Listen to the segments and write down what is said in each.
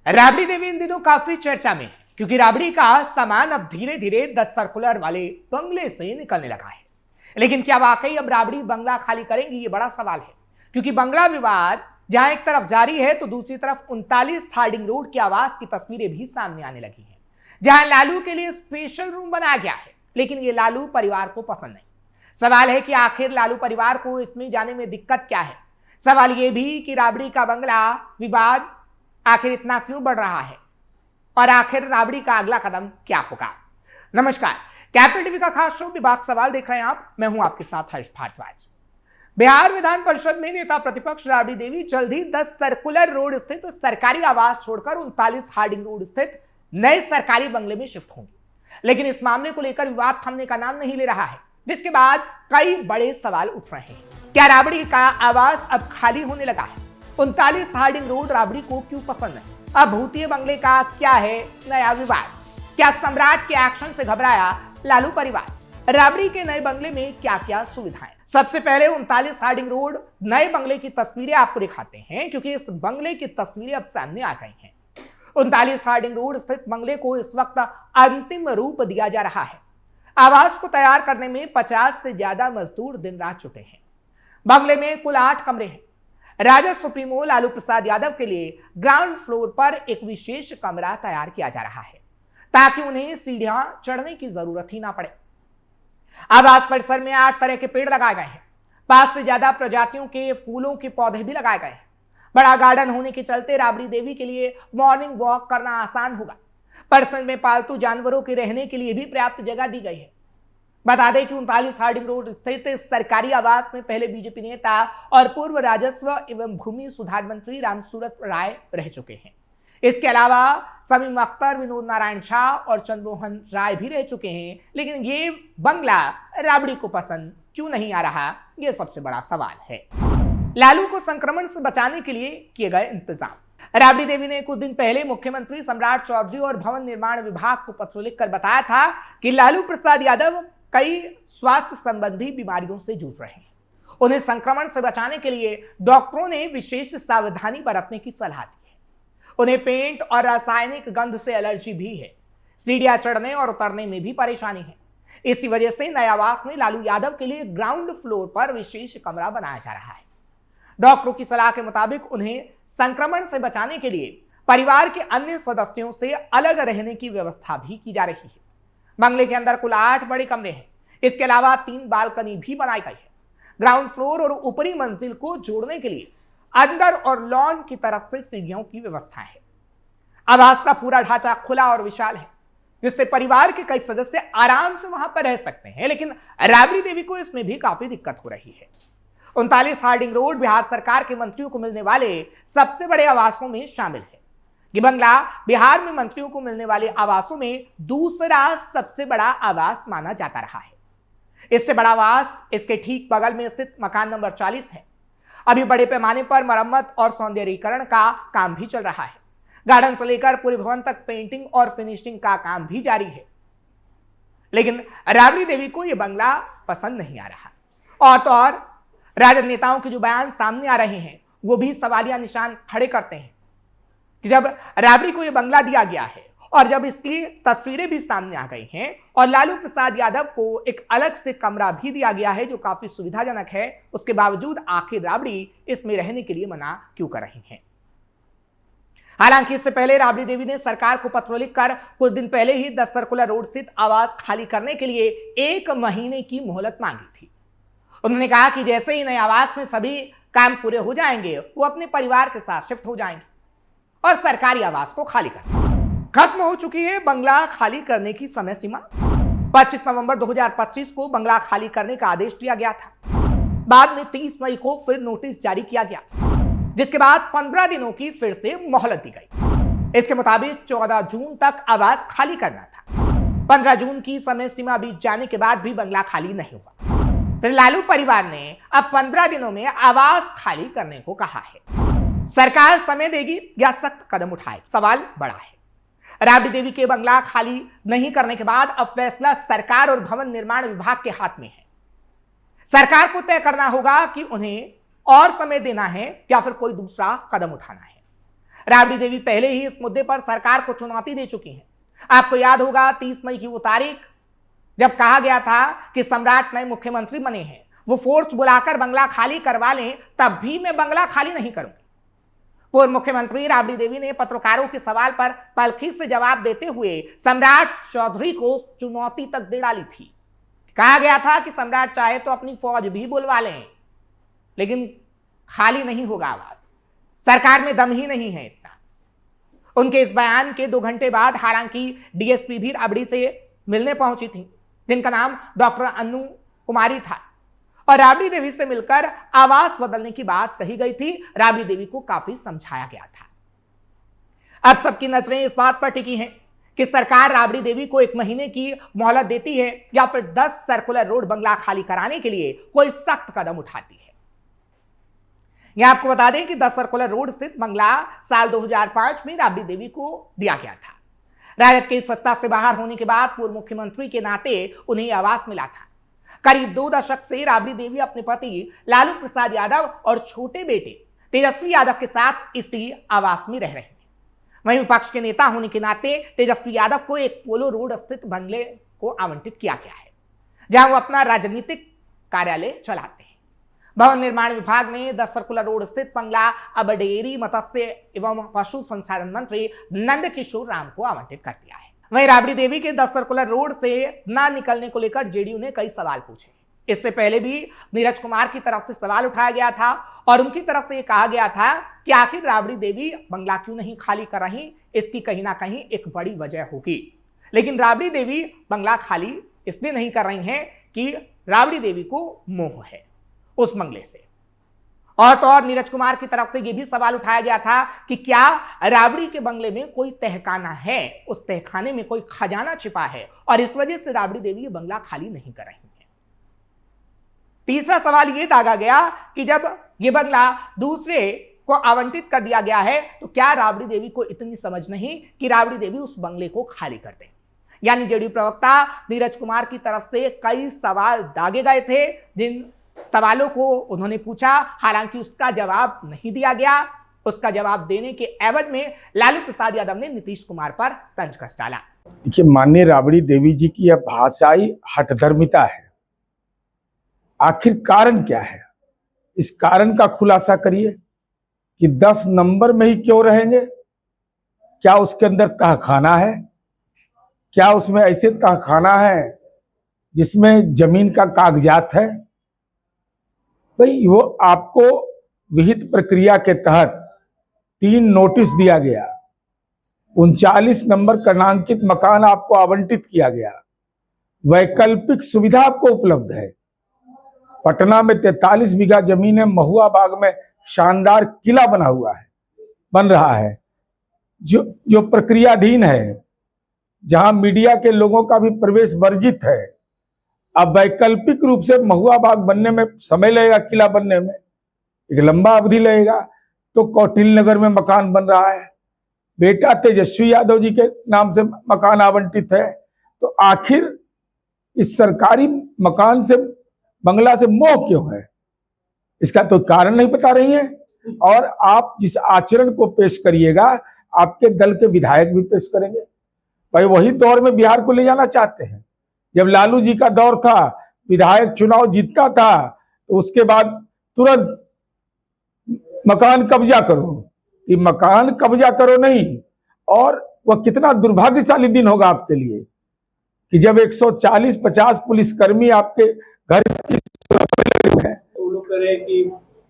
राबड़ी देवी इन दिनों काफी चर्चा में है क्योंकि राबड़ी का सामान अब धीरे धीरे 10 सर्कुलर वाले बंगले से निकलने लगा है। लेकिन क्या वाकई अब राबड़ी बंगला खाली करेंगी, ये बड़ा सवाल है, क्योंकि बंगला विवाद जहां एक तरफ जारी है तो दूसरी तरफ 39 हार्डिंग रोड के आवास की तस्वीरें भी सामने आने लगी हैं, जहां लालू के लिए स्पेशल रूम बनाया गया है। लेकिन ये लालू परिवार को पसंद नहीं। सवाल है कि आखिर लालू परिवार को इसमें जाने में दिक्कत क्या है। सवाल यह भी कि राबड़ी का बंगला विवाद आखिर इतना क्यों बढ़ रहा है और आखिर राबड़ी का अगला कदम क्या होगा। नमस्कार, कैपिटल टीवी का खास शो विभाग सवाल देख रहे हैं आप। मैं हूं आपके साथ हर्ष भारद्वाज। बिहार विधान परिषद में नेता प्रतिपक्ष राबड़ी देवी जल्द ही 10 सर्कुलर रोड स्थित सरकारी आवास छोड़कर 39 हार्डिंग रोड स्थित नए सरकारी बंगले में शिफ्ट होंगे। लेकिन इस मामले को लेकर विवाद थमने का नाम नहीं ले रहा है, जिसके बाद कई बड़े सवाल उठ रहे हैं। क्या राबड़ी का आवास अब खाली होने लगा है? 39 हार्डिंग रोड राबड़ी को क्यों पसंद है? अब भूतिया बंगले का क्या है नया विवाद? क्या सम्राट के एक्शन से घबराया लालू परिवार? राबड़ी के नए बंगले में क्या क्या सुविधाएं? सबसे पहले 39 हार्डिंग रोड नए बंगले की तस्वीरें आपको दिखाते हैं, क्योंकि इस बंगले की तस्वीरें अब सामने आ गई हैं। 39 हार्डिंग रोड स्थित बंगले को इस वक्त अंतिम रूप दिया जा रहा है। आवास को तैयार करने में 50 से ज्यादा मजदूर दिन रात जुटे हैं। बंगले में कुल 8 कमरे हैं। राजद सुप्रीमो लालू प्रसाद यादव के लिए ग्राउंड फ्लोर पर एक विशेष कमरा तैयार किया जा रहा है, ताकि उन्हें सीढ़ियां चढ़ने की जरूरत ही ना पड़े। आवास परिसर में 8 तरह के पेड़ लगाए गए हैं। 5 से ज्यादा प्रजातियों के फूलों के पौधे भी लगाए गए हैं। बड़ा गार्डन होने के चलते राबड़ी देवी के लिए मॉर्निंग वॉक करना आसान होगा। परिसर में पालतू जानवरों के रहने के लिए भी पर्याप्त जगह दी गई है। बता दें कि 39 हार्डिंग रोड स्थित सरकारी आवास में पहले बीजेपी नेता और पूर्व राजस्व एवं भूमि सुधार मंत्री रामसूरत राय रह चुके हैं। इसके अलावा समीम अख्तर, विनोद नारायण झा और चंद्रमोहन राय भी रह चुके हैं। लेकिन ये बंगला राबड़ी को पसंद क्यों नहीं आ रहा, ये सबसे बड़ा सवाल है। लालू को संक्रमण से बचाने के लिए किए गए इंतजाम। राबड़ी देवी ने कुछ दिन पहले मुख्यमंत्री सम्राट चौधरी और भवन निर्माण विभाग को पत्र लिखकर बताया था कि लालू प्रसाद यादव कई स्वास्थ्य संबंधी बीमारियों से जूझ रहे हैं। उन्हें संक्रमण से बचाने के लिए डॉक्टरों ने विशेष सावधानी बरतने की सलाह दी है। उन्हें पेंट और रासायनिक गंध से एलर्जी भी है। सीढ़ियां चढ़ने और उतरने में भी परेशानी है। इसी वजह से नए आवास में लालू यादव के लिए ग्राउंड फ्लोर पर विशेष कमरा बनाया जा रहा है। डॉक्टरों की सलाह के मुताबिक उन्हें संक्रमण से बचाने के लिए परिवार के अन्य सदस्यों से अलग रहने की व्यवस्था भी की जा रही है। बंगले के अंदर कुल 8 बड़े कमरे हैं। इसके अलावा 3 बालकनी भी बनाई गई है। ग्राउंड फ्लोर और ऊपरी मंजिल को जोड़ने के लिए अंदर और लॉन की तरफ से सीढ़ियों की व्यवस्था है। आवास का पूरा ढांचा खुला और विशाल है, जिससे परिवार के कई सदस्य आराम से वहां पर रह सकते हैं। लेकिन राबड़ी देवी को इसमें भी काफी दिक्कत हो रही है। 39 हार्डिंग रोड बिहार सरकार के मंत्रियों को मिलने वाले सबसे बड़े आवासों में शामिल है। ये बंगला बिहार में मंत्रियों को मिलने वाले आवासों में दूसरा सबसे बड़ा आवास माना जाता रहा है। इससे बड़ा आवास इसके ठीक बगल में स्थित मकान नंबर 40 है। अभी बड़े पैमाने पर मरम्मत और सौंदर्यीकरण का काम भी चल रहा है। गार्डन से लेकर पूरे भवन तक पेंटिंग और फिनिशिंग का काम भी जारी है। लेकिन राबड़ी देवी को यह बंगला पसंद नहीं आ रहा। और तो और राजद नेताओं के जो बयान सामने आ रहे हैं, वो भी सवालिया निशान खड़े करते हैं कि जब राबड़ी को यह बंगला दिया गया है और जब इसकी तस्वीरें भी सामने आ गई हैं और लालू प्रसाद यादव को एक अलग से कमरा भी दिया गया है जो काफी सुविधाजनक है, उसके बावजूद आखिर राबड़ी इसमें रहने के लिए मना क्यों कर रही हैं? हालांकि इससे पहले राबड़ी देवी ने सरकार को पत्र लिखकर कुछ दिन पहले ही 10 सर्कुलर रोड स्थित आवास खाली करने के लिए 1 महीने की मोहलत मांगी थी। उन्होंने कहा कि जैसे ही नए आवास में सभी काम पूरे हो जाएंगे, वो अपने परिवार के साथ शिफ्ट हो जाएंगे और सरकारी आवास को खाली कर खत्म हो चुकी है बंगला खाली करने की समय सीमा। 25 नवंबर 2025 को बंगला खाली करने का आदेश दिया गया था। बाद में 30 मई को फिर नोटिस जारी किया गया, जिसके बाद 15 दिनों की फिर से मोहलत दी गई। इसके मुताबिक 14 जून तक आवास खाली करना था। 15 जून की समय सीमा बीत जाने के बाद भी बंगला खाली नहीं हुआ। फिर लालू परिवार ने अब 15 दिनों में आवास खाली करने को कहा है। सरकार समय देगी या सख्त कदम उठाए, सवाल बड़ा है। राबड़ी देवी के बंगला खाली नहीं करने के बाद अब फैसला सरकार और भवन निर्माण विभाग के हाथ में है। सरकार को तय करना होगा कि उन्हें और समय देना है या फिर कोई दूसरा कदम उठाना है। राबड़ी देवी पहले ही इस मुद्दे पर सरकार को चुनौती दे चुकी हैं। आपको याद होगा 30 मई की वो तारीख जब कहा गया था कि सम्राट नए मुख्यमंत्री बने हैं, वो फोर्स बुलाकर बंगला खाली करवा लें, तब भी मैं बंगला खाली नहीं करूंगी। पूर्व मुख्यमंत्री राबड़ी देवी ने पत्रकारों के सवाल पर पलखी से जवाब देते हुए सम्राट चौधरी को चुनौती तक दे डाली थी। कहा गया था कि सम्राट चाहे तो अपनी फौज भी बुलवा लें, लेकिन खाली नहीं होगा आवास, सरकार में दम ही नहीं है इतना। उनके इस बयान के 2 घंटे बाद हालांकि डीएसपी भी राबड़ी से मिलने पहुंची थी, जिनका नाम डॉक्टर अन्नू कुमारी था, और राबड़ी देवी से मिलकर आवास बदलने की बात कही गई थी। राबड़ी देवी को काफी समझाया गया था। अब सबकी नजरें इस बात पर टिकी हैं कि सरकार राबड़ी देवी को 1 महीने की मोहलत देती है या फिर 10 सर्कुलर रोड बंगला खाली कराने के लिए कोई सख्त कदम उठाती है। यह आपको बता दें कि 10 सर्कुलर रोड स्थित बंगला साल 2005 में राबड़ी देवी को दिया गया था। राजद की सत्ता से बाहर होने के बाद पूर्व मुख्यमंत्री के नाते उन्हें आवास मिला था। करीब 2 दशक से राबड़ी देवी अपने पति लालू प्रसाद यादव और छोटे बेटे तेजस्वी यादव के साथ इसी आवास में रह रहे हैं। वहीं विपक्ष के नेता होने के नाते तेजस्वी यादव को एक पोलो रोड स्थित बंगले को आवंटित किया गया है, जहां वो अपना राजनीतिक कार्यालय चलाते हैं। भवन निर्माण विभाग ने 10 सर्कुलर रोड स्थित बंगला अब डेयरी, मत्स्य एवं पशु संसाधन मंत्री नंदकिशोर राम को आवंटित कर दिया है। वहीं राबड़ी देवी के 10 सर्कुलर रोड से न निकलने को लेकर जेडीयू ने कई सवाल पूछे। इससे पहले भी नीरज कुमार की तरफ से सवाल उठाया गया था और उनकी तरफ से यह कहा गया था कि आखिर राबड़ी देवी बंगला क्यों नहीं खाली कर रही, इसकी कहीं ना कहीं एक बड़ी वजह होगी। लेकिन राबड़ी देवी बंगला खाली इसलिए नहीं कर रही हैं कि राबड़ी देवी को मोह है उस बंगले से। और तो और नीरज कुमार की तरफ से यह भी सवाल उठाया गया था कि क्या राबड़ी के बंगले में कोई तहखाना है, उस तहखाने में कोई खजाना छिपा है और इस वजह से राबड़ी देवी ये बंगला खाली नहीं कर रही है। तीसरा सवाल यह दागा गया कि जब यह बंगला दूसरे को आवंटित कर दिया गया है तो क्या राबड़ी देवी को इतनी समझ नहीं कि राबड़ी देवी उस बंगले को खाली कर दे। यानी जेडीयू प्रवक्ता नीरज कुमार की तरफ से कई सवाल दागे गए थे, जिन सवालों को उन्होंने पूछा, हालांकि उसका जवाब नहीं दिया गया। उसका जवाब देने के एवज में लालू प्रसाद यादव ने नीतीश कुमार पर तंज कस डाला। देखिए, माननीय राबड़ी देवी जी की यह भाषाई हठधर्मिता है। आखिर कारण क्या है? इस कारण का खुलासा करिए कि 10 नंबर में ही क्यों रहेंगे? क्या उसके अंदर तहखाना है? क्या उसमें ऐसे तहखाना है जिसमें जमीन का कागजात है? भाई, वो आपको विहित प्रक्रिया के तहत 3 नोटिस दिया गया, 39 नंबर क्रमांकित मकान आपको आवंटित किया गया, वैकल्पिक सुविधा आपको उपलब्ध है। पटना में 43 बीघा जमीन है, महुआ बाग में शानदार किला बन रहा है, जो प्रक्रियाधीन है, जहां मीडिया के लोगों का भी प्रवेश वर्जित है। अब वैकल्पिक रूप से महुआ बाग बनने में समय लगेगा, किला बनने में एक लंबा अवधि लगेगा। तो कौटिल्य नगर में मकान बन रहा है, बेटा तेजस्वी यादव जी के नाम से मकान आवंटित है। तो आखिर इस सरकारी मकान से, बंगला से मोह क्यों है? इसका तो कारण नहीं बता रही है। और आप जिस आचरण को पेश करिएगा, आपके दल के विधायक भी पेश करेंगे। भाई, वही दौर में बिहार को ले जाना चाहते हैं। जब लालू जी का दौर था, विधायक चुनाव जीतता था, तो उसके बाद तुरंत मकान कब्जा करो। ये मकान कब्जा करो नहीं, और वह कितना दुर्भाग्यशाली दिन होगा आपके लिए कि जब 140-50 पुलिसकर्मी आपके घर की है, वो लोग कह रहे हैं कि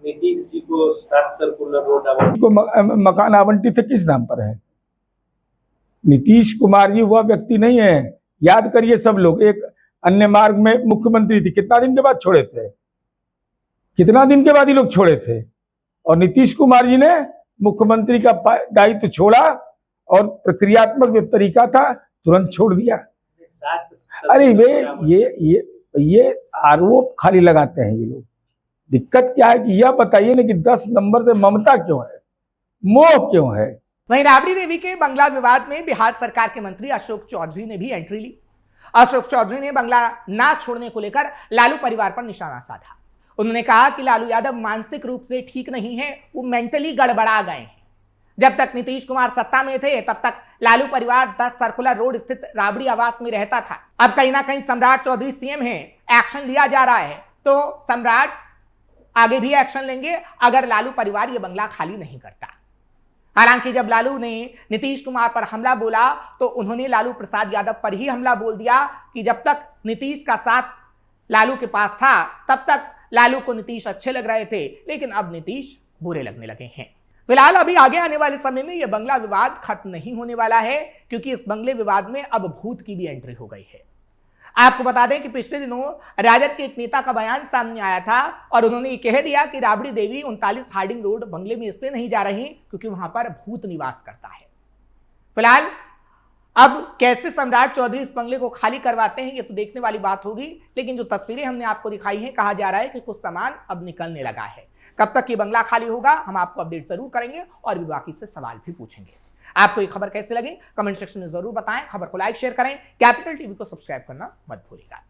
नीतीश जी को 7 सर्कुलर रोड मकान आवंटित है, किस नाम पर है? नीतीश कुमार जी वह व्यक्ति नहीं है। याद करिए सब लोग, एक अन्य मार्ग में मुख्यमंत्री थी, कितना दिन के बाद छोड़े थे? कितना दिन के बाद ये लोग छोड़े थे? और नीतीश कुमार जी ने मुख्यमंत्री का दायित्व छोड़ा और प्रक्रियात्मक जो तरीका था तुरंत छोड़ दिया। अरे वे ये आरोप खाली लगाते हैं ये लोग। दिक्कत क्या है कि यह बताइए ना कि 10 नंबर से ममता क्यों है, मोह क्यों है? वहीं राबड़ी देवी के बंगला विवाद में बिहार सरकार के मंत्री अशोक चौधरी ने भी एंट्री ली। अशोक चौधरी ने बंगला ना छोड़ने को लेकर लालू परिवार पर निशाना साधा। उन्होंने कहा कि लालू यादव मानसिक रूप से ठीक नहीं है, वो मेंटली गड़बड़ा गए हैं। जब तक नीतीश कुमार सत्ता में थे तब तक लालू परिवार 10 सर्कुलर रोड स्थित राबड़ी आवास में रहता था। अब कहीं ना कहीं सम्राट चौधरी सीएम है, एक्शन लिया जा रहा है, तो सम्राट आगे भी एक्शन लेंगे अगर लालू परिवार ये बंगला खाली नहीं करता। हालांकि जब लालू ने नीतीश कुमार पर हमला बोला तो उन्होंने लालू प्रसाद यादव पर ही हमला बोल दिया कि जब तक नीतीश का साथ लालू के पास था तब तक लालू को नीतीश अच्छे लग रहे थे, लेकिन अब नीतीश बुरे लगने लगे हैं। फिलहाल अभी आगे आने वाले समय में यह बंगला विवाद खत्म नहीं होने वाला है, क्योंकि इस बंगले विवाद में अब भूत की भी एंट्री हो गई है। आपको बता दें कि पिछले दिनों राजद के एक नेता का बयान सामने आया था और उन्होंने ये कह दिया कि राबड़ी देवी 39 हार्डिंग रोड बंगले में इसलिए नहीं जा रही क्योंकि वहां पर भूत निवास करता है। फिलहाल अब कैसे सम्राट चौधरी इस बंगले को खाली करवाते हैं ये तो देखने वाली बात होगी, लेकिन जो तस्वीरें हमने आपको दिखाई हैं, कहा जा रहा है कि कुछ सामान अब निकलने लगा है। कब तक ये बंगला खाली होगा हम आपको अपडेट जरूर करेंगे और भी बाकी से सवाल भी पूछेंगे। आपको ये खबर कैसे लगी कमेंट सेक्शन में जरूर बताएं। खबर को लाइक शेयर करें, कैपिटल टीवी को सब्सक्राइब करना मत भूलिएगा।